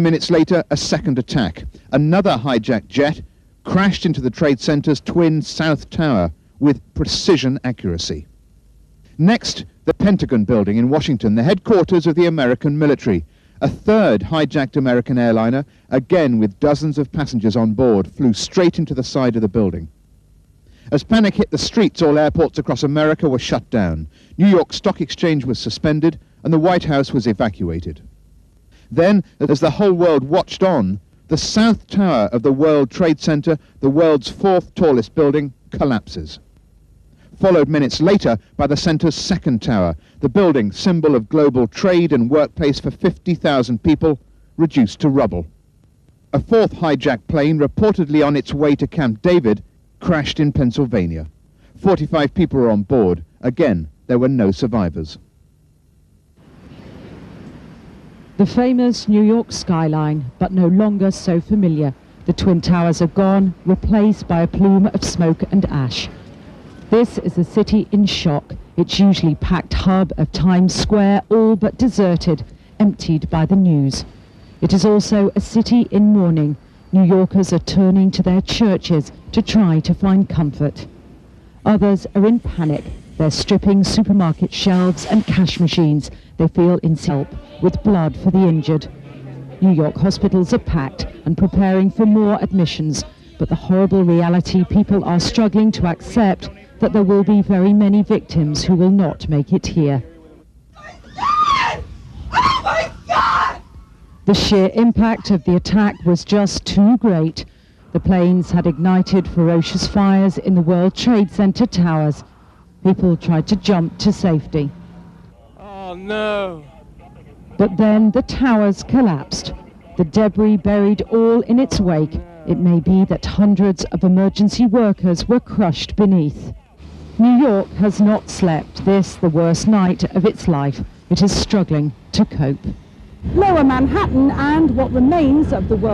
Minutes later, a second attack. Another hijacked jet crashed into the Trade Center's twin South Tower with precision accuracy. Next, the Pentagon building in Washington, the headquarters of the American military. A third hijacked American airliner, again with dozens of passengers on board, flew straight into the side of the building. As panic hit the streets, all airports across America were shut down. New York Stock Exchange was suspended, and the White House was evacuated. Then, as the whole world watched on, the South Tower of the World Trade Center, the world's fourth tallest building, collapses. Followed minutes later by the center's second tower, the building, symbol of global trade and workplace for 50,000 people, reduced to rubble. A fourth hijacked plane, reportedly on its way to Camp David, crashed in Pennsylvania. 45 people were on board. Again, there were no survivors. The famous New York skyline, but no longer so familiar. The Twin Towers are gone, replaced by a plume of smoke and ash. This is a city in shock. Its usually packed hub of Times Square, all but deserted, emptied by the news. It is also a city in mourning. New Yorkers are turning to their churches to try to find comfort. Others are in panic. They're stripping supermarket shelves and cash machines. They feel in help with blood for the injured. New York hospitals are packed and preparing for more admissions, but the horrible reality people are struggling to accept that there will be very many victims who will not make it here. Oh my God! The sheer impact of the attack was just too great. The planes had ignited ferocious fires in the World Trade Center towers. People tried to jump to safety. Oh no! But then the towers collapsed. The debris buried all in its wake. It may be that hundreds of emergency workers were crushed beneath. New York has not slept. This, the worst night of its life. It is struggling to cope. Lower Manhattan and what remains of the world